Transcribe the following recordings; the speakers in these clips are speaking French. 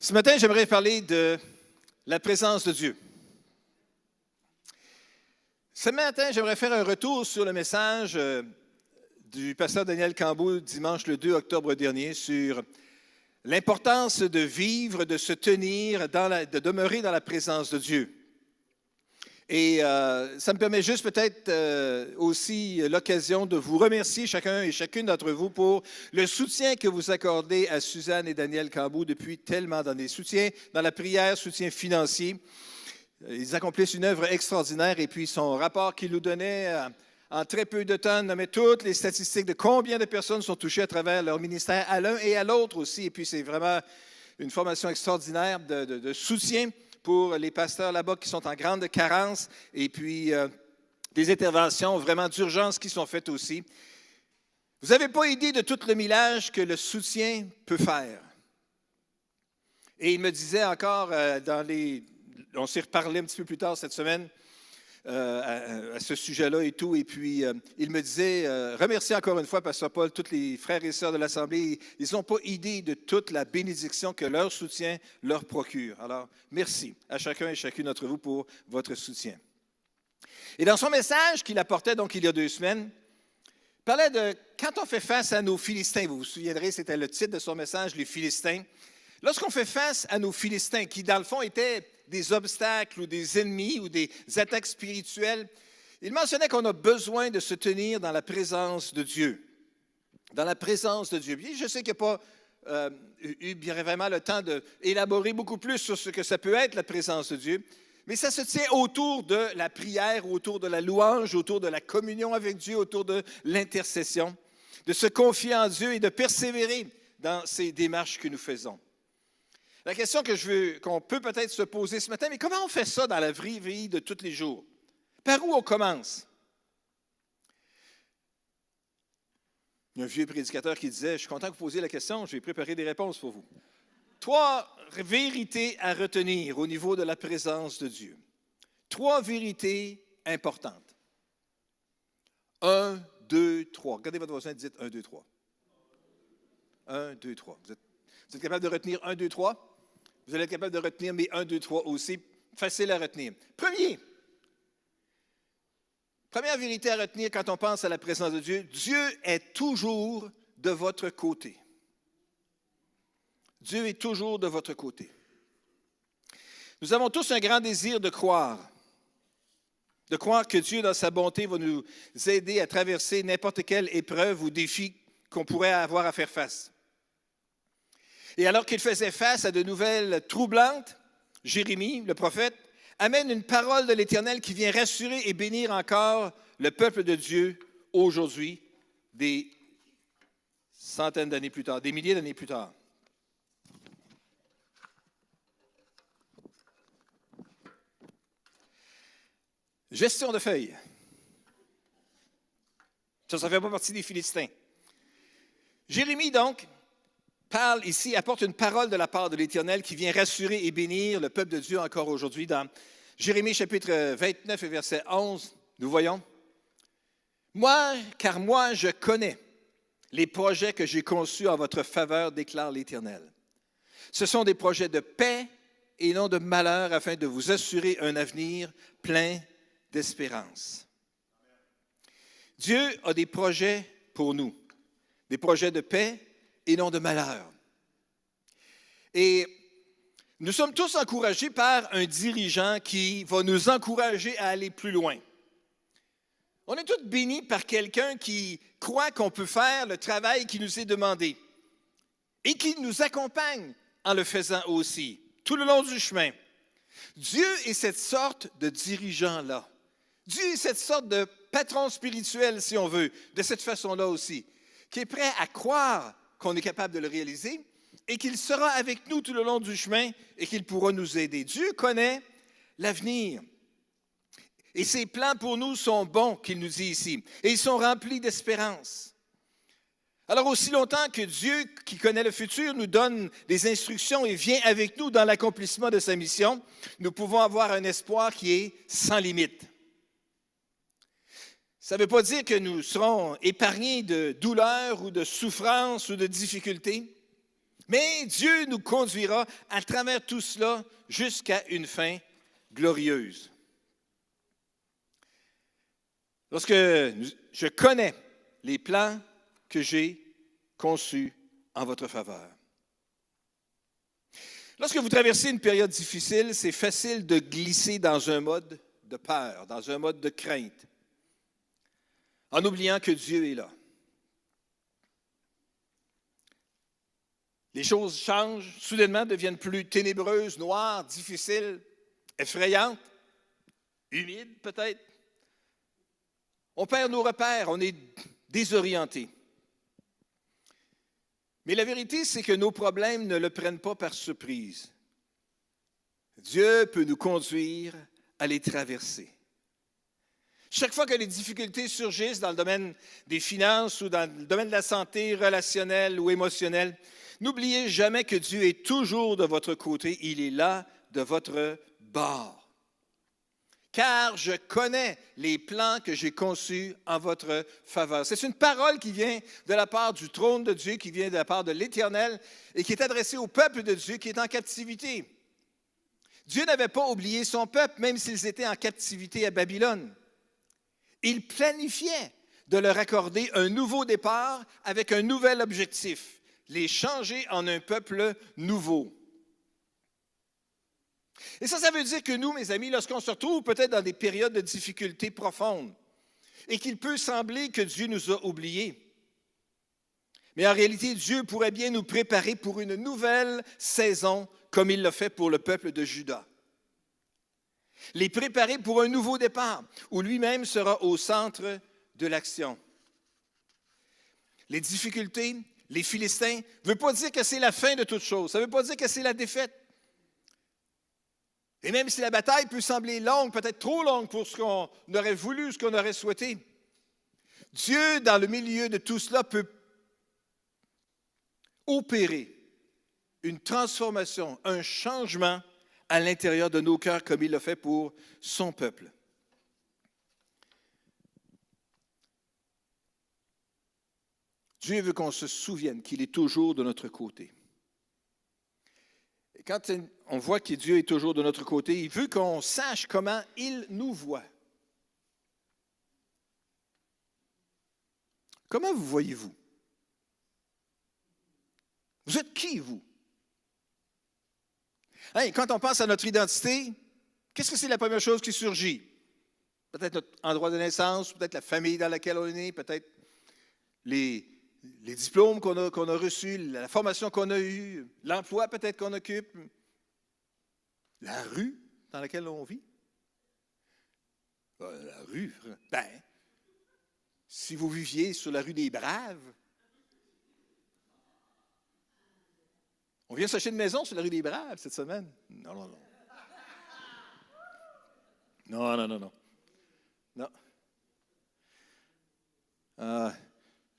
Ce matin, j'aimerais parler de la présence de Dieu. Ce matin, j'aimerais faire un retour sur le message du pasteur Daniel Cambeau dimanche le 2 octobre dernier sur l'importance de vivre, de se tenir, de demeurer dans la présence de Dieu. Et ça me permet juste peut-être aussi l'occasion de vous remercier chacun et chacune d'entre vous pour le soutien que vous accordez à Suzanne et Daniel Cambeau depuis tellement d'années. Soutien dans la prière, soutien financier. Ils accomplissent une œuvre extraordinaire et puis son rapport qu'il nous donnait en très peu de temps nommait toutes les statistiques de combien de personnes sont touchées à travers leur ministère à l'un et à l'autre aussi. Et puis c'est vraiment une formation extraordinaire de soutien pour les pasteurs là-bas qui sont en grande carence et puis des interventions vraiment d'urgence qui sont faites aussi. Vous n'avez pas idée de tout le millage que le soutien peut faire. Et il me disait encore on s'est reparlé un petit peu plus tard cette semaine à ce sujet-là et tout. Et puis, il me disait, remerciez encore une fois, Pasteur Paul, tous les frères et sœurs de l'Assemblée. Ils n'ont pas idée de toute la bénédiction que leur soutien leur procure. Alors, merci à chacun et chacune d'entre vous pour votre soutien. Et dans son message qu'il apportait donc il y a 2 semaines, il parlait de quand on fait face à nos Philistins. Vous vous souviendrez, c'était le titre de son message, les Philistins. Lorsqu'on fait face à nos Philistins, qui dans le fond étaient des obstacles ou des ennemis ou des attaques spirituelles, il mentionnait qu'on a besoin de se tenir dans la présence de Dieu. Dans la présence de Dieu. Bien, je sais qu'il n'y a pas eu bien vraiment le temps d'élaborer beaucoup plus sur ce que ça peut être la présence de Dieu, mais ça se tient autour de la prière, autour de la louange, autour de la communion avec Dieu, autour de l'intercession, de se confier en Dieu et de persévérer dans ces démarches que nous faisons. La question qu'on peut peut-être se poser ce matin, mais comment on fait ça dans la vraie vie de tous les jours? Par où on commence? Il y a un vieux prédicateur qui disait, je suis content que vous posiez la question, j'ai préparé des réponses pour vous. 3 vérités à retenir au niveau de la présence de Dieu. 3 vérités importantes. 1, 2, 3. Regardez votre voisin et dites 1, 2, 3. 1, 2, 3. Vous êtes capable de retenir 1, 2, 3? Vous allez être capable de retenir mes 1, 2, 3 aussi. Facile à retenir. Première vérité à retenir quand on pense à la présence de Dieu, Dieu est toujours de votre côté. Dieu est toujours de votre côté. Nous avons tous un grand désir de croire que Dieu, dans sa bonté, va nous aider à traverser n'importe quelle épreuve ou défi qu'on pourrait avoir à faire face. Et alors qu'il faisait face à de nouvelles troublantes, Jérémie, le prophète, amène une parole de l'Éternel qui vient rassurer et bénir encore le peuple de Dieu aujourd'hui, des centaines d'années plus tard, des milliers d'années plus tard. Gestion de feuilles. Ça ne fait pas partie des Philistins. Jérémie, donc, apporte une parole de la part de l'Éternel qui vient rassurer et bénir le peuple de Dieu encore aujourd'hui. Dans Jérémie chapitre 29 et verset 11, nous voyons, « Car moi, je connais les projets que j'ai conçus en votre faveur, déclare l'Éternel. Ce sont des projets de paix et non de malheur, afin de vous assurer un avenir plein d'espérance. » Dieu a des projets pour nous, des projets de paix et non de malheur. Et nous sommes tous encouragés par un dirigeant qui va nous encourager à aller plus loin. On est tous bénis par quelqu'un qui croit qu'on peut faire le travail qui nous est demandé et qui nous accompagne en le faisant aussi, tout le long du chemin. Dieu est cette sorte de dirigeant-là. Dieu est cette sorte de patron spirituel, si on veut, de cette façon-là aussi, qui est prêt à croire qu'on est capable de le réaliser et qu'il sera avec nous tout le long du chemin et qu'il pourra nous aider. Dieu connaît l'avenir. Et ses plans pour nous sont bons, qu'il nous dit ici. Et ils sont remplis d'espérance. Alors, aussi longtemps que Dieu, qui connaît le futur, nous donne des instructions et vient avec nous dans l'accomplissement de sa mission, nous pouvons avoir un espoir qui est sans limite. Ça ne veut pas dire que nous serons épargnés de douleurs ou de souffrances ou de difficultés. Mais Dieu nous conduira à travers tout cela jusqu'à une fin glorieuse. Lorsque je connais les plans que j'ai conçus en votre faveur. Lorsque vous traversez une période difficile, c'est facile de glisser dans un mode de peur, dans un mode de crainte, en oubliant que Dieu est là. Les choses changent, soudainement deviennent plus ténébreuses, noires, difficiles, effrayantes, humides peut-être. On perd nos repères, on est désorienté. Mais la vérité, c'est que nos problèmes ne le prennent pas par surprise. Dieu peut nous conduire à les traverser. Chaque fois que les difficultés surgissent dans le domaine des finances ou dans le domaine de la santé relationnelle ou émotionnelle, n'oubliez jamais que Dieu est toujours de votre côté. Il est là, de votre bord. Car je connais les plans que j'ai conçus en votre faveur. C'est une parole qui vient de la part du trône de Dieu, qui vient de la part de l'Éternel et qui est adressée au peuple de Dieu qui est en captivité. Dieu n'avait pas oublié son peuple, même s'ils étaient en captivité à Babylone. Il planifiait de leur accorder un nouveau départ avec un nouvel objectif, les changer en un peuple nouveau. Et ça veut dire que nous, mes amis, lorsqu'on se retrouve peut-être dans des périodes de difficultés profondes et qu'il peut sembler que Dieu nous a oubliés, mais en réalité, Dieu pourrait bien nous préparer pour une nouvelle saison comme il l'a fait pour le peuple de Juda. Les préparer pour un nouveau départ où lui-même sera au centre de l'action. Les difficultés, les Philistins, ne veut pas dire que c'est la fin de toute chose. Ça ne veut pas dire que c'est la défaite. Et même si la bataille peut sembler longue, peut-être trop longue pour ce qu'on aurait voulu, ce qu'on aurait souhaité, Dieu, dans le milieu de tout cela, peut opérer une transformation, un changement à l'intérieur de nos cœurs comme il l'a fait pour son peuple. Dieu veut qu'on se souvienne qu'il est toujours de notre côté. Et quand on voit que Dieu est toujours de notre côté, il veut qu'on sache comment il nous voit. Comment vous voyez-vous? Vous êtes qui, vous? Hey, quand on pense à notre identité, qu'est-ce que c'est la première chose qui surgit? Peut-être notre endroit de naissance, peut-être la famille dans laquelle on est né, peut-être les diplômes qu'on a reçus, la formation qu'on a eue, l'emploi peut-être qu'on occupe, la rue dans laquelle on vit. La rue, si vous viviez sur la rue des Braves, on vient s'acheter une maison sur la rue des Braves cette semaine. Non.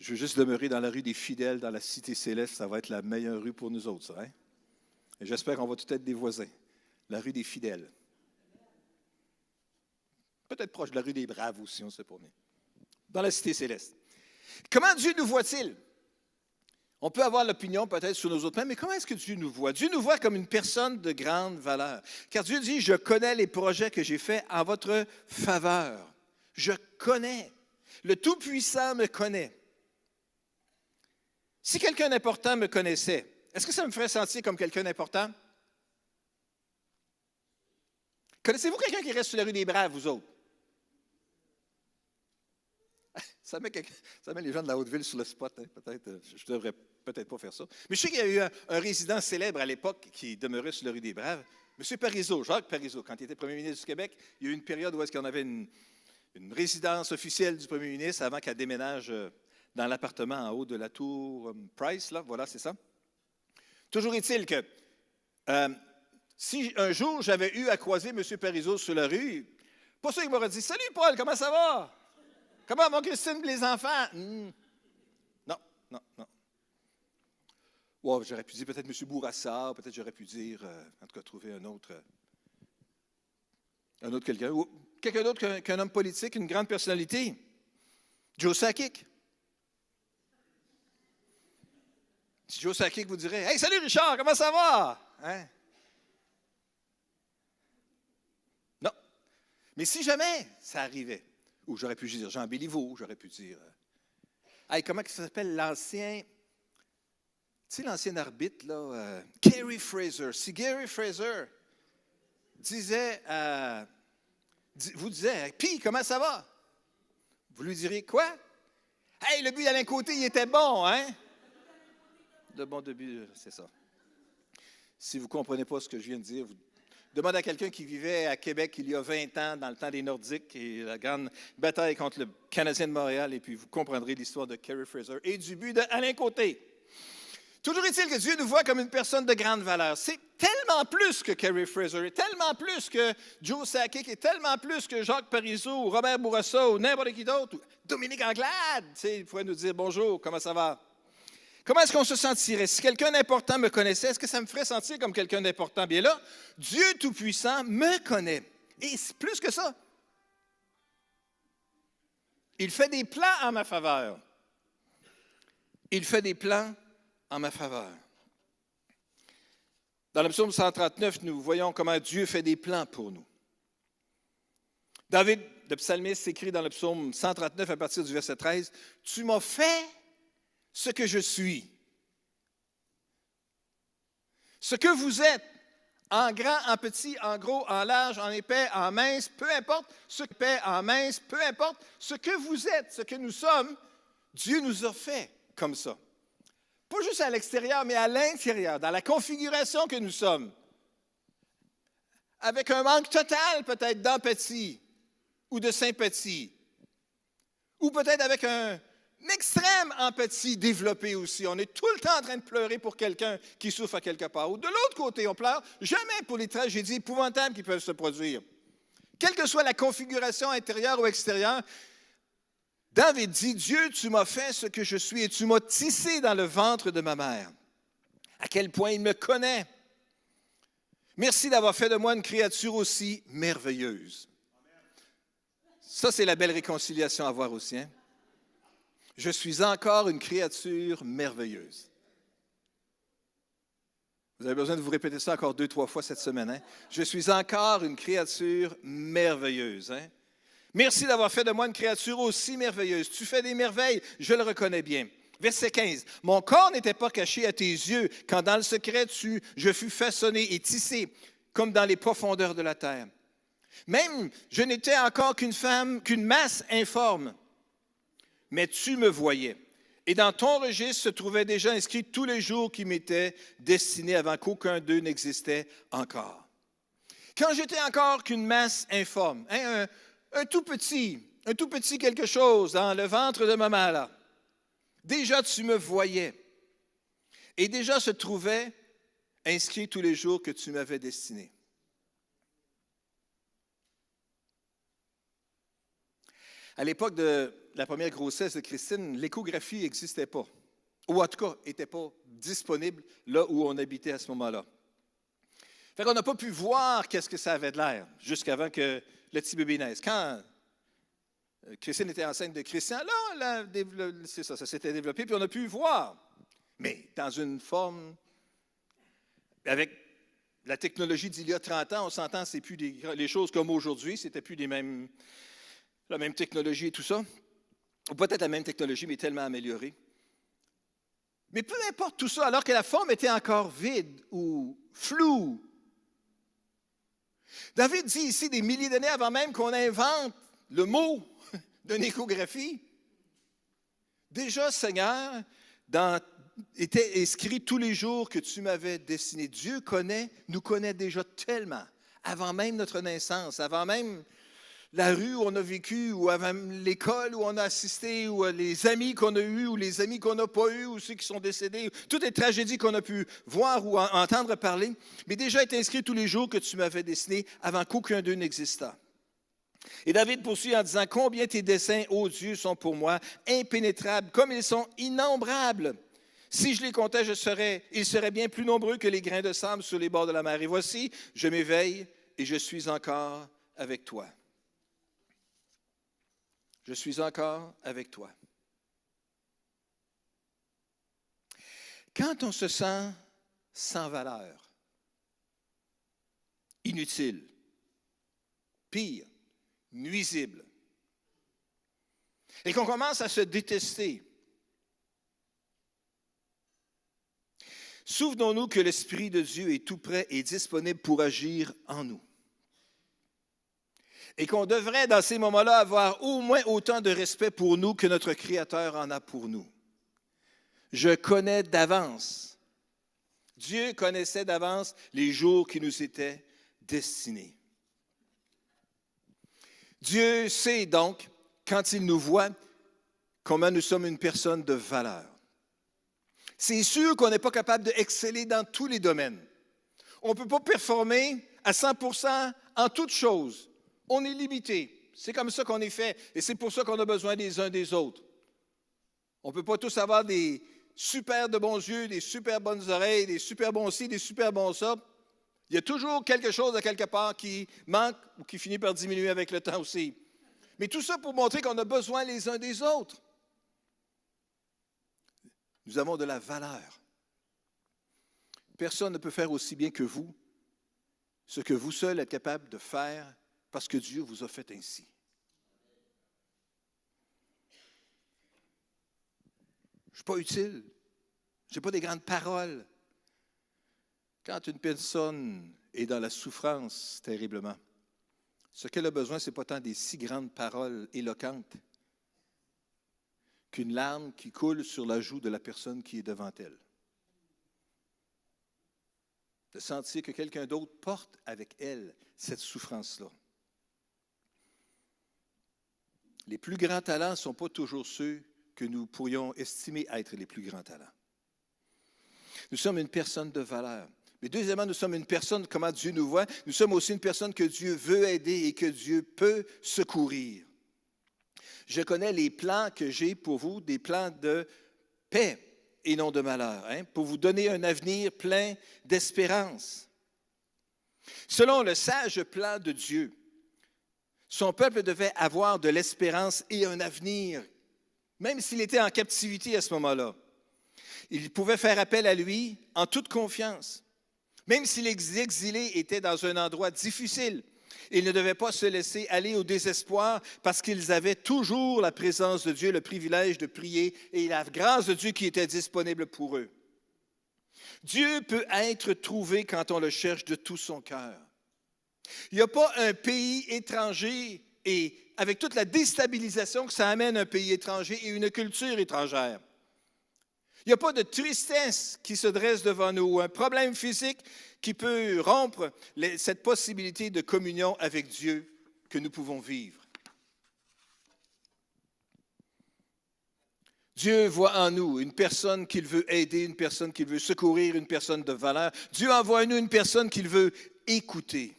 Je veux juste demeurer dans la rue des Fidèles, dans la Cité Céleste. Ça va être la meilleure rue pour nous autres, ça. Hein? Et j'espère qu'on va tout être des voisins. La rue des Fidèles. Peut-être proche de la rue des Braves aussi, on ne sait pas. Mais dans la Cité Céleste. Comment Dieu nous voit-il? On peut avoir l'opinion peut-être sur nos autres, mais comment est-ce que Dieu nous voit? Dieu nous voit comme une personne de grande valeur. Car Dieu dit, je connais les projets que j'ai faits en votre faveur. Je connais. Le Tout-Puissant me connaît. Si quelqu'un d'important me connaissait, est-ce que ça me ferait sentir comme quelqu'un d'important? Connaissez-vous quelqu'un qui reste sur la rue des Braves, vous autres? Ça met les gens de la Haute-Ville sur le spot, hein, peut-être. Je ne devrais peut-être pas faire ça. Mais je sais qu'il y a eu un résident célèbre à l'époque qui demeurait sur la rue des Braves, M. Parizeau, Jacques Parizeau, quand il était premier ministre du Québec. Il y a eu une période où est-ce qu'on avait une résidence officielle du premier ministre avant qu'elle déménage dans l'appartement en haut de la tour Price. Là, voilà, c'est ça. Toujours est-il que si un jour j'avais eu à croiser M. Parizeau sur la rue, pas sûr qu'il m'aurait dit « Salut Paul, comment ça va? Comment va Christine et les enfants? » Non. Wow, j'aurais pu dire peut-être M. Bourassa, peut-être j'aurais pu dire, en tout cas, trouver un autre quelqu'un, ou quelqu'un d'autre qu'un homme politique, une grande personnalité. Joe Sakic. Si Joe Sakic vous dirait, « Hey, salut Richard, comment ça va? » Hein? Non. Mais si jamais ça arrivait, ou j'aurais pu dire Jean Béliveau, j'aurais pu dire, hey, comment ça s'appelle l'ancien, tu sais, l'ancien arbitre, là, Gary Fraser. Si Gary Fraser disait, vous disait, puis comment ça va? Vous lui diriez quoi? Hey, le but d'Alain Côté, il était bon, hein? Le bon début, c'est ça. Si vous ne comprenez pas ce que je viens de dire, vous demandez à quelqu'un qui vivait à Québec il y a 20 ans, dans le temps des Nordiques, et la grande bataille contre le Canadien de Montréal, et puis vous comprendrez l'histoire de Gary Fraser et du but d'Alain Côté. Toujours est-il que Dieu nous voit comme une personne de grande valeur. C'est tellement plus que Gary Fraser, et tellement plus que Joe Sakic, et tellement plus que Jacques Parizeau, ou Robert Bourassa, ou n'importe qui d'autre, ou Dominique Anglade. Tu sais, il pourrait nous dire bonjour, comment ça va? Comment est-ce qu'on se sentirait? Si quelqu'un d'important me connaissait, est-ce que ça me ferait sentir comme quelqu'un d'important? Bien là, Dieu Tout-Puissant me connaît. Et c'est plus que ça. Il fait des plans en ma faveur. Il fait des plans en ma faveur. Dans le psaume 139, nous voyons comment Dieu fait des plans pour nous. David, le psalmiste, écrit dans le psaume 139 à partir du verset 13, « Tu m'as fait ce que je suis. Ce que vous êtes, en grand, en petit, en gros, en large, en épais, en mince, peu importe, ce que vous êtes, ce que nous sommes, Dieu nous a fait comme ça. Pas juste à l'extérieur, mais à l'intérieur, dans la configuration que nous sommes. Avec un manque total peut-être d'empathie ou de sympathie. Ou peut-être avec une extrême empathie développée aussi. On est tout le temps en train de pleurer pour quelqu'un qui souffre à quelque part. Ou de l'autre côté, on pleure jamais pour les tragédies épouvantables qui peuvent se produire. Quelle que soit la configuration intérieure ou extérieure, David dit, « Dieu, tu m'as fait ce que je suis et tu m'as tissé dans le ventre de ma mère. » À quel point il me connaît. Merci d'avoir fait de moi une créature aussi merveilleuse. Ça, c'est la belle réconciliation à voir aussi. Hein? Je suis encore une créature merveilleuse. Vous avez besoin de vous répéter ça encore 2-3 fois cette semaine. Hein? Je suis encore une créature merveilleuse. Hein? Merci d'avoir fait de moi une créature aussi merveilleuse. Tu fais des merveilles, je le reconnais bien. Verset 15. « Mon corps n'était pas caché à tes yeux, quand dans le secret je fus façonné et tissé, comme dans les profondeurs de la terre. Même je n'étais encore qu'une masse informe, mais tu me voyais. Et dans ton registre se trouvaient déjà inscrits tous les jours qui m'étaient destinés avant qu'aucun d'eux n'existait encore. » Quand j'étais encore qu'une masse informe, hein, un tout petit quelque chose dans le ventre de ma mère, là. Déjà tu me voyais. Et déjà se trouvait inscrit tous les jours que tu m'avais destiné. À l'époque de la première grossesse de Christine, l'échographie n'existait pas. Ou en tout cas, n'était pas disponible là où on habitait à ce moment-là. Fait qu'on n'a pas pu voir qu'est-ce que ça avait de l'air jusqu'avant que le petit bébé naisse. Quand Christine était enceinte de Christian, là c'est ça s'était développé, puis on a pu voir. Mais dans une forme, avec la technologie d'il y a 30 ans, on s'entend, c'est plus les choses comme aujourd'hui, c'était plus la même technologie et tout ça. Ou peut-être la même technologie, mais tellement améliorée. Mais peu importe tout ça, alors que la forme était encore vide ou floue. David dit ici, des milliers d'années avant même qu'on invente le mot d'une échographie, déjà, Seigneur, était inscrit tous les jours que tu m'avais destiné. Dieu nous connaît déjà tellement, avant même notre naissance, avant même la rue où on a vécu, ou avant l'école où on a assisté, ou les amis qu'on a eus, ou les amis qu'on n'a pas eus, ou ceux qui sont décédés, toutes les tragédies qu'on a pu voir ou entendre parler, mais déjà est inscrit tous les jours que tu m'avais destiné avant qu'aucun d'eux n'existât. Et David poursuit en disant, « Combien tes desseins, ô Dieu, sont pour moi impénétrables, comme ils sont innombrables. Si je les comptais, ils seraient bien plus nombreux que les grains de sable sur les bords de la mer. Et voici, je m'éveille et je suis encore avec toi. » Je suis encore avec toi. Quand on se sent sans valeur, inutile, pire, nuisible, et qu'on commence à se détester, souvenons-nous que l'Esprit de Dieu est tout prêt et disponible pour agir en nous. Et qu'on devrait, dans ces moments-là, avoir au moins autant de respect pour nous que notre Créateur en a pour nous. Je connais d'avance. Dieu connaissait d'avance les jours qui nous étaient destinés. Dieu sait donc, quand il nous voit, comment nous sommes une personne de valeur. C'est sûr qu'on n'est pas capable d'exceller dans tous les domaines. On ne peut pas performer à 100% en toutes choses. On est limité. C'est comme ça qu'on est fait. Et c'est pour ça qu'on a besoin des uns des autres. On ne peut pas tous avoir des super de bons yeux, des super bonnes oreilles, des super bons ci, des super bons ça. Il y a toujours quelque chose à quelque part qui manque ou qui finit par diminuer avec le temps aussi. Mais tout ça pour montrer qu'on a besoin les uns des autres. Nous avons de la valeur. Personne ne peut faire aussi bien que vous ce que vous seul êtes capable de faire parce que Dieu vous a fait ainsi. Je ne suis pas utile. Je n'ai pas des grandes paroles. Quand une personne est dans la souffrance terriblement, ce qu'elle a besoin, ce n'est pas tant des si grandes paroles éloquentes qu'une larme qui coule sur la joue de la personne qui est devant elle. De sentir que quelqu'un d'autre porte avec elle cette souffrance-là. Les plus grands talents ne sont pas toujours ceux que nous pourrions estimer être les plus grands talents. Nous sommes une personne de valeur. Mais deuxièmement, nous sommes une personne, comment Dieu nous voit, nous sommes aussi une personne que Dieu veut aider et que Dieu peut secourir. Je connais les plans que j'ai pour vous, des plans de paix et non de malheur, pour vous donner un avenir plein d'espérance. Selon le sage plan de Dieu, son peuple devait avoir de l'espérance et un avenir, même s'il était en captivité à ce moment-là. Il pouvait faire appel à lui en toute confiance. Même si les exilés étaient dans un endroit difficile, ils ne devaient pas se laisser aller au désespoir parce qu'ils avaient toujours la présence de Dieu, le privilège de prier et la grâce de Dieu qui était disponible pour eux. Dieu peut être trouvé quand on le cherche de tout son cœur. Il n'y a pas un pays étranger et avec toute la déstabilisation que ça amène un pays étranger et une culture étrangère. Il n'y a pas de tristesse qui se dresse devant nous, ou un problème physique qui peut rompre cette possibilité de communion avec Dieu que nous pouvons vivre. Dieu voit en nous une personne qu'il veut aider, une personne qu'il veut secourir, une personne de valeur. Dieu envoie en nous une personne qu'il veut écouter.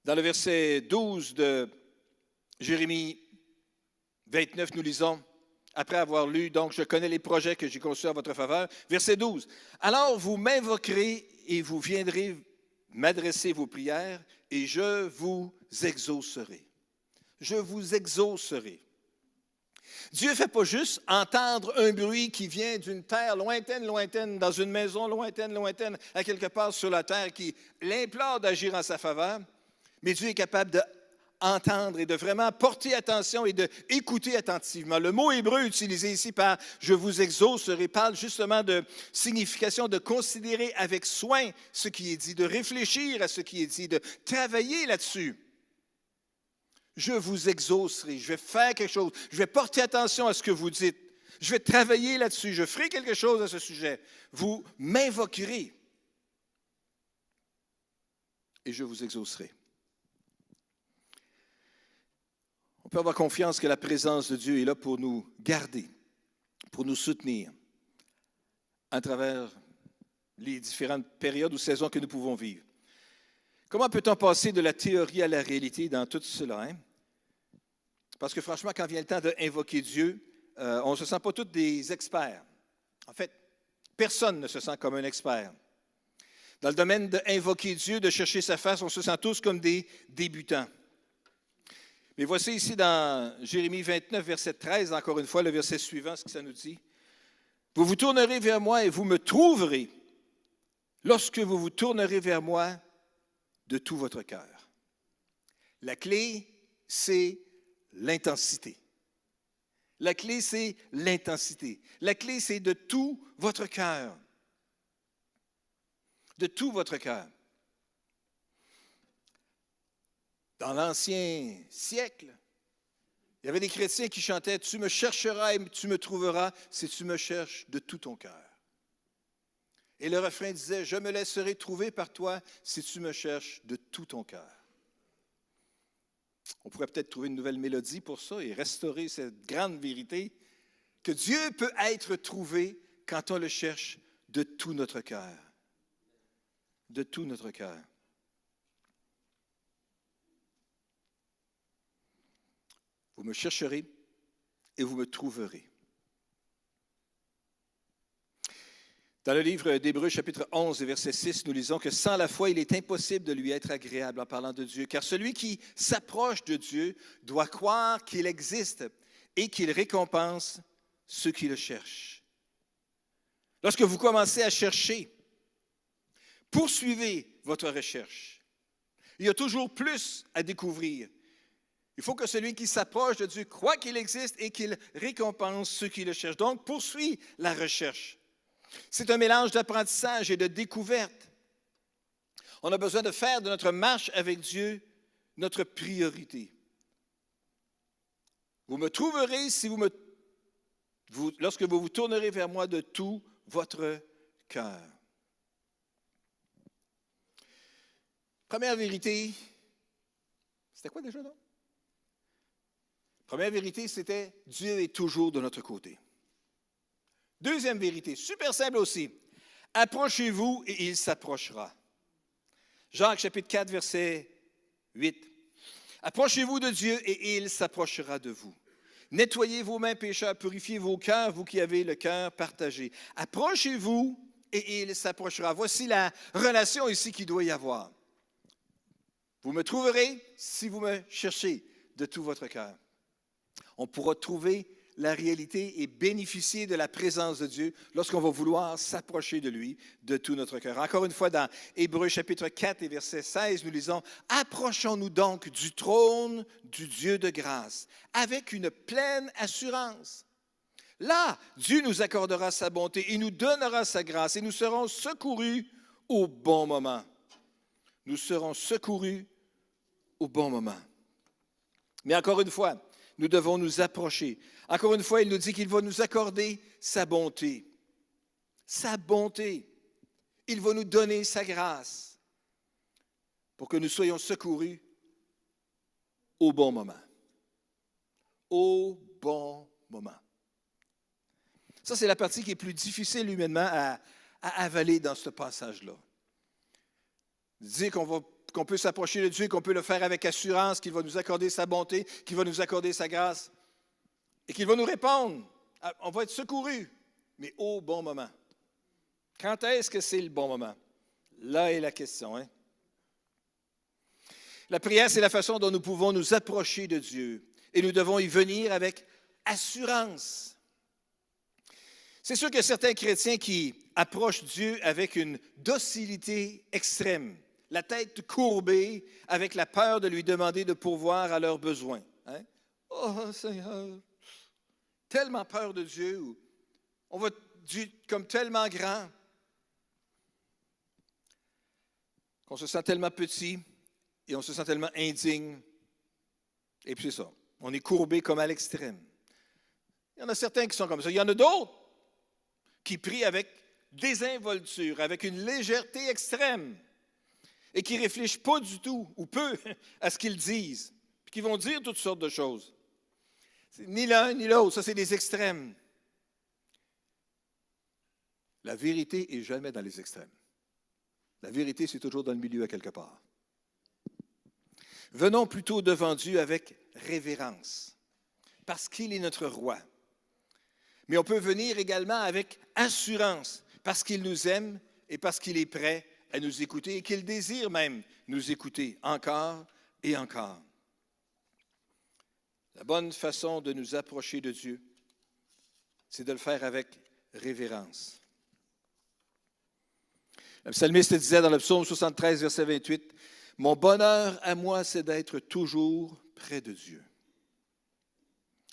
Dans le verset 12 de Jérémie 29, nous lisons, après avoir lu, donc, je connais les projets que j'ai conçus en votre faveur. Verset 12. Alors vous m'invoquerez et vous viendrez m'adresser vos prières et je vous exaucerai. Je vous exaucerai. Dieu ne fait pas juste entendre un bruit qui vient d'une terre lointaine, lointaine, dans une maison lointaine, lointaine, à quelque part sur la terre qui l'implore d'agir en sa faveur, mais Dieu est capable d'entendre et de vraiment porter attention et d'écouter attentivement. Le mot hébreu utilisé ici par « je vous exaucerai » parle justement de signification de considérer avec soin ce qui est dit, de réfléchir à ce qui est dit, de travailler là-dessus. Je vous exaucerai, je vais faire quelque chose, je vais porter attention à ce que vous dites, je vais travailler là-dessus, je ferai quelque chose à ce sujet. Vous m'invoquerez et je vous exaucerai. On peut avoir confiance que la présence de Dieu est là pour nous garder, pour nous soutenir à travers les différentes périodes ou saisons que nous pouvons vivre. Comment peut-on passer de la théorie à la réalité dans tout cela? Parce que franchement, quand vient le temps d'invoquer Dieu, on ne se sent pas tous des experts. En fait, personne ne se sent comme un expert. Dans le domaine d'invoquer Dieu, de chercher sa face, on se sent tous comme des débutants. Mais voici ici dans Jérémie 29, verset 13, encore une fois, le verset suivant, ce que ça nous dit. Vous vous tournerez vers moi et vous me trouverez lorsque vous vous tournerez vers moi de tout votre cœur. La clé, c'est l'intensité. La clé, c'est l'intensité. La clé, c'est de tout votre cœur. De tout votre cœur. Dans l'ancien siècle, il y avait des chrétiens qui chantaient « Tu me chercheras et tu me trouveras si tu me cherches de tout ton cœur. » Et le refrain disait « Je me laisserai trouver par toi si tu me cherches de tout ton cœur. » On pourrait peut-être trouver une nouvelle mélodie pour ça et restaurer cette grande vérité que Dieu peut être trouvé quand on le cherche de tout notre cœur. De tout notre cœur. Vous me chercherez et vous me trouverez. Dans le livre d'Hébreux, chapitre 11, verset 6, nous lisons que sans la foi, il est impossible de lui être agréable en parlant de Dieu, car celui qui s'approche de Dieu doit croire qu'il existe et qu'il récompense ceux qui le cherchent. Lorsque vous commencez à chercher, poursuivez votre recherche. Il y a toujours plus à découvrir. Il faut que celui qui s'approche de Dieu croit qu'il existe et qu'il récompense ceux qui le cherchent. Donc, poursuis la recherche. C'est un mélange d'apprentissage et de découverte. On a besoin de faire de notre marche avec Dieu notre priorité. Vous me trouverez si lorsque vous vous tournerez vers moi de tout votre cœur. Première vérité, c'était quoi déjà là? Première vérité, c'était Dieu est toujours de notre côté. Deuxième vérité, super simple aussi. Approchez-vous et il s'approchera. Jacques chapitre 4, verset 8. Approchez-vous de Dieu et il s'approchera de vous. Nettoyez vos mains, pécheurs, purifiez vos cœurs, vous qui avez le cœur partagé. Approchez-vous et il s'approchera. Voici la relation ici qu'il doit y avoir. Vous me trouverez si vous me cherchez de tout votre cœur. On pourra trouver la réalité et bénéficier de la présence de Dieu lorsqu'on va vouloir s'approcher de lui de tout notre cœur. Encore une fois, dans Hébreux chapitre 4 et verset 16, nous lisons « Approchons-nous donc du trône du Dieu de grâce avec une pleine assurance. Là, Dieu nous accordera sa bonté, il nous donnera sa grâce et nous serons secourus au bon moment. » Nous serons secourus au bon moment. Mais encore une fois, nous devons nous approcher. Encore une fois, il nous dit qu'il va nous accorder sa bonté. Sa bonté. Il va nous donner sa grâce pour que nous soyons secourus au bon moment. Au bon moment. Ça, c'est la partie qui est plus difficile humainement à avaler dans ce passage-là. Dire qu'on peut s'approcher de Dieu, qu'on peut le faire avec assurance, qu'il va nous accorder sa bonté, qu'il va nous accorder sa grâce et qu'il va nous répondre. On va être secourus, mais au bon moment. Quand est-ce que c'est le bon moment? Là est la question. Hein? La prière, c'est la façon dont nous pouvons nous approcher de Dieu et nous devons y venir avec assurance. C'est sûr que certains chrétiens qui approchent Dieu avec une docilité extrême, la tête courbée, avec la peur de lui demander de pourvoir à leurs besoins. Hein? Oh Seigneur, tellement peur de Dieu, on voit Dieu comme tellement grand, qu'on se sent tellement petit et on se sent tellement indigne. Et puis c'est ça, on est courbé comme à l'extrême. Il y en a certains qui sont comme ça. Il y en a d'autres qui prient avec désinvolture, avec une légèreté extrême et qui ne réfléchissent pas du tout, ou peu, à ce qu'ils disent, puis qui vont dire toutes sortes de choses. C'est ni l'un ni l'autre, ça c'est des extrêmes. La vérité n'est jamais dans les extrêmes. La vérité, c'est toujours dans le milieu à quelque part. Venons plutôt devant Dieu avec révérence, parce qu'il est notre roi. Mais on peut venir également avec assurance, parce qu'il nous aime et parce qu'il est prêt à nous écouter et qu'il désire même nous écouter encore et encore. La bonne façon de nous approcher de Dieu, c'est de le faire avec révérence. Le psalmiste disait dans le psaume 73, verset 28, « Mon bonheur à moi, c'est d'être toujours près de Dieu. »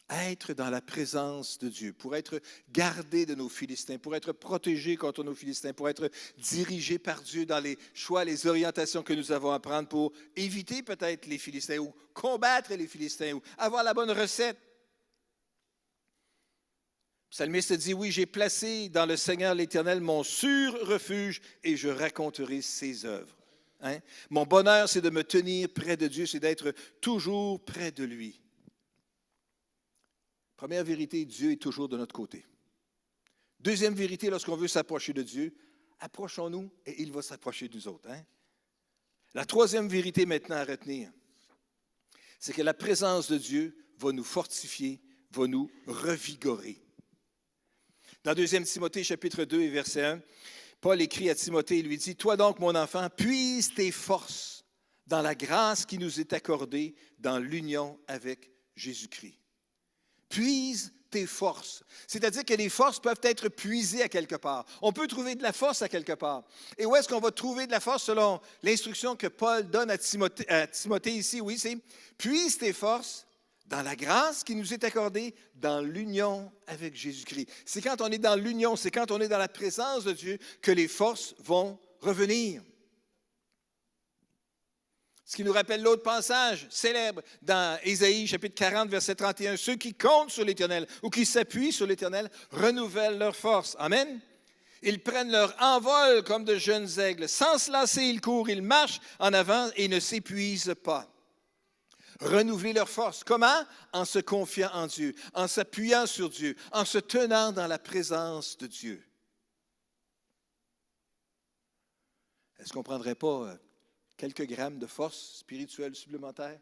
Être dans la présence de Dieu, pour être gardé de nos Philistins, pour être protégé contre nos Philistins, pour être dirigé par Dieu dans les choix, les orientations que nous avons à prendre pour éviter peut-être les Philistins ou combattre les Philistins ou avoir la bonne recette. Le psalmiste dit, oui, j'ai placé dans le Seigneur l'Éternel mon sûr refuge et je raconterai ses œuvres. Hein? Mon bonheur, c'est de me tenir près de Dieu, c'est d'être toujours près de lui. Première vérité, Dieu est toujours de notre côté. Deuxième vérité, lorsqu'on veut s'approcher de Dieu, approchons-nous et il va s'approcher de nous autres. Hein? La troisième vérité maintenant à retenir, c'est que la présence de Dieu va nous fortifier, va nous revigorer. Dans 2 Timothée, chapitre 2 et verset 1, Paul écrit à Timothée, il lui dit, « Toi donc, mon enfant, puise tes forces dans la grâce qui nous est accordée dans l'union avec Jésus-Christ. » Puise tes forces. C'est-à-dire que les forces peuvent être puisées à quelque part. On peut trouver de la force à quelque part. Et où est-ce qu'on va trouver de la force selon l'instruction que Paul donne à Timothée ici? Oui, c'est « Puise tes forces dans la grâce qui nous est accordée dans l'union avec Jésus-Christ. » C'est quand on est dans l'union, c'est quand on est dans la présence de Dieu que les forces vont revenir. Ce qui nous rappelle l'autre passage célèbre dans Ésaïe, chapitre 40, verset 31. « Ceux qui comptent sur l'Éternel ou qui s'appuient sur l'Éternel renouvellent leur force. » Amen. Ils prennent leur envol comme de jeunes aigles. Sans se lasser, ils courent, ils marchent en avant et ne s'épuisent pas. Renouveler leur force. Comment? En se confiant en Dieu, en s'appuyant sur Dieu, en se tenant dans la présence de Dieu. Est-ce qu'on ne prendrait pas quelques grammes de force spirituelle supplémentaire?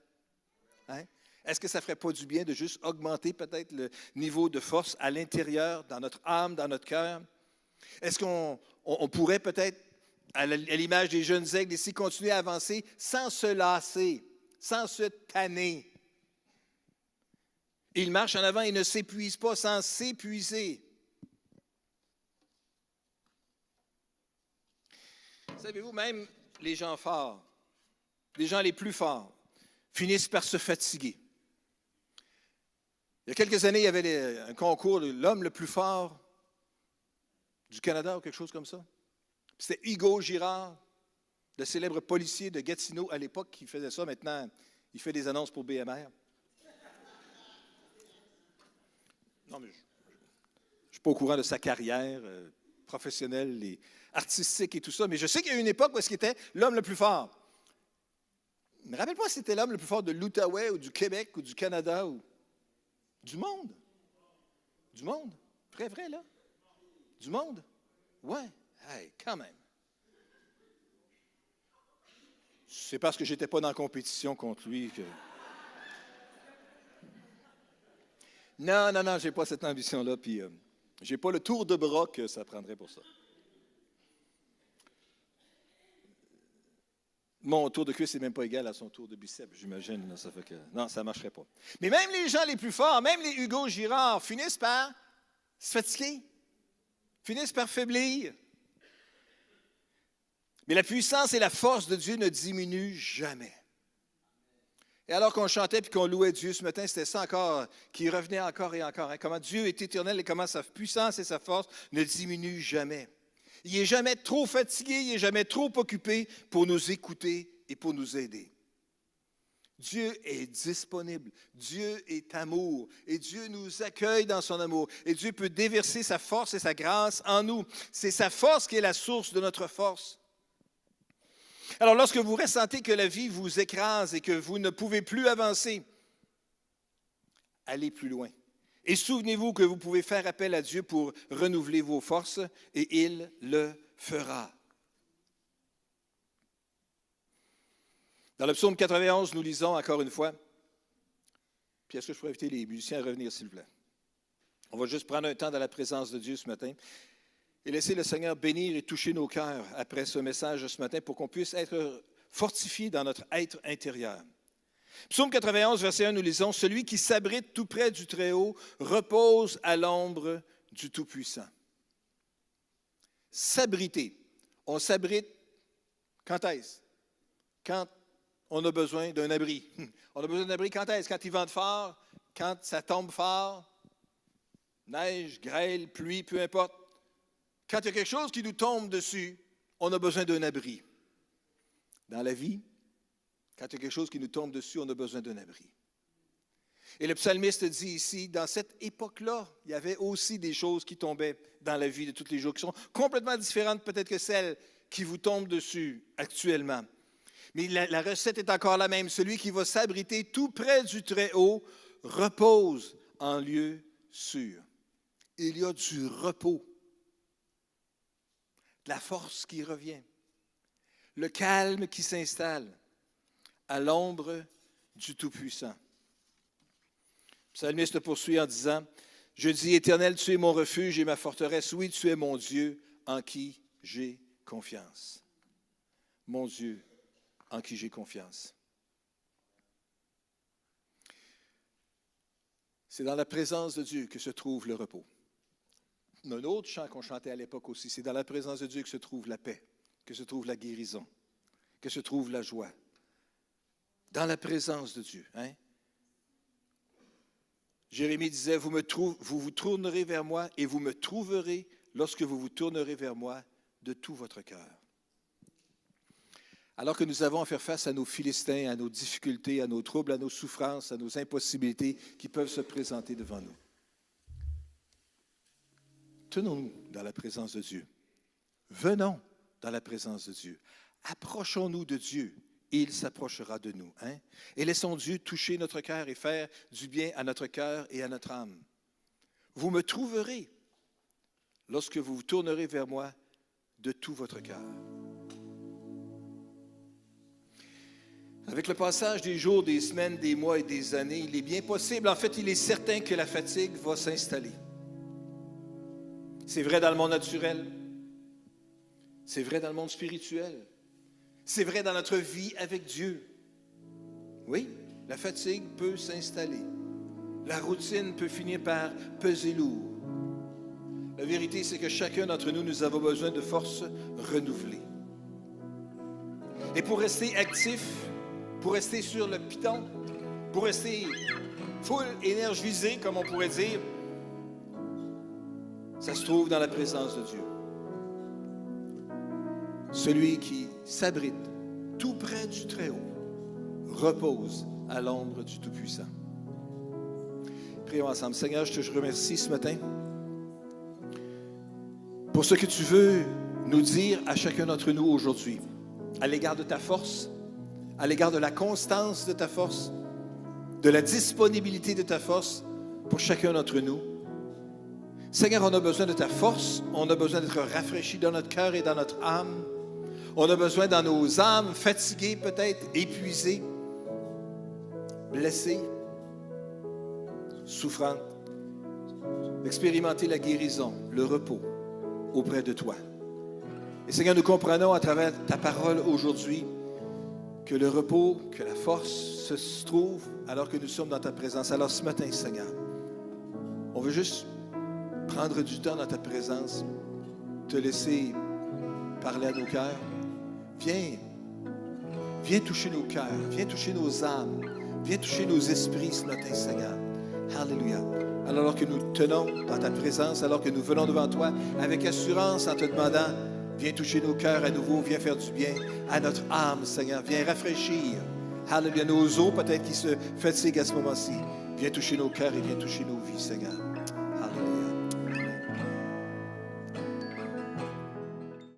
Hein? Est-ce que ça ne ferait pas du bien de juste augmenter peut-être le niveau de force à l'intérieur, dans notre âme, dans notre cœur? Est-ce qu'on pourrait peut-être, à l'image des jeunes aigles, ici, continuer à avancer sans se lasser, sans se tanner? Ils marchent en avant et ne s'épuisent pas sans s'épuiser. Savez-vous, même les gens forts, les gens les plus forts, finissent par se fatiguer. Il y a quelques années, il y avait un concours de l'homme le plus fort du Canada ou quelque chose comme ça. C'était Hugo Girard, le célèbre policier de Gatineau à l'époque qui faisait ça. Maintenant, il fait des annonces pour BMR. Non, mais je ne suis pas au courant de sa carrière professionnelle et artistique et tout ça, mais je sais qu'il y a eu une époque où il était l'homme le plus fort. Je ne me rappelle pas si c'était l'homme le plus fort de l'Outaouais ou du Québec ou du Canada ou du monde. Du monde. Vrai, vrai, là. Du monde. Ouais. Hey, quand même. C'est parce que je n'étais pas dans la compétition contre lui que... Non, je n'ai pas cette ambition-là, puis je n'ai pas le tour de bras que ça prendrait pour ça. Mon tour de cuisse n'est même pas égal à son tour de biceps, j'imagine. Là, ça fait que, non, ça ne marcherait pas. Mais même les gens les plus forts, même les Hugo Girard, finissent par se fatiguer, finissent par faiblir. Mais la puissance et la force de Dieu ne diminuent jamais. Et alors qu'on chantait et qu'on louait Dieu ce matin, c'était ça encore qui revenait encore et encore. Hein? Comment Dieu est éternel et comment sa puissance et sa force ne diminuent jamais. Il n'est jamais trop fatigué, il n'est jamais trop occupé pour nous écouter et pour nous aider. Dieu est disponible, Dieu est amour et Dieu nous accueille dans son amour. Et Dieu peut déverser sa force et sa grâce en nous. C'est sa force qui est la source de notre force. Alors lorsque vous ressentez que la vie vous écrase et que vous ne pouvez plus avancer, allez plus loin. Et souvenez-vous que vous pouvez faire appel à Dieu pour renouveler vos forces et il le fera. Dans le psaume 91, nous lisons encore une fois, puis est-ce que je pourrais inviter les musiciens à revenir, s'il vous plaît? On va juste prendre un temps dans la présence de Dieu ce matin et laisser le Seigneur bénir et toucher nos cœurs après ce message de ce matin pour qu'on puisse être fortifiés dans notre être intérieur. Psaume 91, verset 1, nous lisons « Celui qui s'abrite tout près du Très-Haut repose à l'ombre du Tout-Puissant. » s'abriter. On s'abrite quand est-ce? Quand on a besoin d'un abri. On a besoin d'un abri quand est-ce? Quand il vente fort, quand ça tombe fort, neige, grêle, pluie, peu importe. Quand il y a quelque chose qui nous tombe dessus, on a besoin d'un abri. Dans la vie, quand il y a quelque chose qui nous tombe dessus, on a besoin d'un abri. Et le psalmiste dit ici, dans cette époque-là, il y avait aussi des choses qui tombaient dans la vie de tous les jours, qui sont complètement différentes peut-être que celles qui vous tombent dessus actuellement. Mais la recette est encore la même. Celui qui va s'abriter tout près du Très-Haut repose en lieu sûr. Il y a du repos, de la force qui revient, le calme qui s'installe à l'ombre du Tout-Puissant. Le psalmiste poursuit en disant, « Je dis, Éternel, tu es mon refuge et ma forteresse. Oui, tu es mon Dieu en qui j'ai confiance. » Mon Dieu en qui j'ai confiance. C'est dans la présence de Dieu que se trouve le repos. Un autre chant qu'on chantait à l'époque aussi, c'est dans la présence de Dieu que se trouve la paix, que se trouve la guérison, que se trouve la joie. Dans la présence de Dieu. Hein? Jérémie disait, vous vous tournerez vers moi et vous me trouverez lorsque vous vous tournerez vers moi de tout votre cœur. Alors que nous avons à faire face à nos Philistins, à nos difficultés, à nos troubles, à nos souffrances, à nos impossibilités qui peuvent se présenter devant nous. Tenons-nous dans la présence de Dieu. Venons dans la présence de Dieu. Approchons-nous de Dieu et il s'approchera de nous. Hein? Et laissons Dieu toucher notre cœur et faire du bien à notre cœur et à notre âme. Vous me trouverez lorsque vous vous tournerez vers moi de tout votre cœur. Avec le passage des jours, des semaines, des mois et des années, il est bien possible, en fait, il est certain que la fatigue va s'installer. C'est vrai dans le monde naturel, c'est vrai dans le monde spirituel, c'est vrai dans notre vie avec Dieu. Oui, la fatigue peut s'installer. La routine peut finir par peser lourd. La vérité, c'est que chacun d'entre nous, nous avons besoin de forces renouvelées. Et pour rester actif, pour rester sur le piton, pour rester full énergisé, comme on pourrait dire, ça se trouve dans la présence de Dieu. Celui qui s'abrite tout près du Très-Haut repose à l'ombre du Tout-Puissant. Prions ensemble. Seigneur, je te remercie ce matin pour ce que tu veux nous dire à chacun d'entre nous aujourd'hui, à l'égard de ta force, à l'égard de la constance de ta force, de la disponibilité de ta force pour chacun d'entre nous. Seigneur, on a besoin de ta force, on a besoin d'être rafraîchis dans notre cœur et dans notre âme. On a besoin dans nos âmes, fatiguées peut-être, épuisées, blessées, souffrantes, d'expérimenter la guérison, le repos auprès de toi. Et Seigneur, nous comprenons à travers ta parole aujourd'hui que le repos, que la force se trouve alors que nous sommes dans ta présence. Alors ce matin, Seigneur, on veut juste prendre du temps dans ta présence, te laisser parler à nos cœurs. Viens toucher nos cœurs, viens toucher nos âmes, viens toucher nos esprits ce matin, Seigneur. Alléluia. Alors que nous tenons dans ta présence, alors que nous venons devant toi avec assurance en te demandant, viens toucher nos cœurs à nouveau, viens faire du bien à notre âme, Seigneur. Viens rafraîchir, alléluia, nos os peut-être qui se fatiguent à ce moment-ci. Viens toucher nos cœurs et viens toucher nos vies, Seigneur.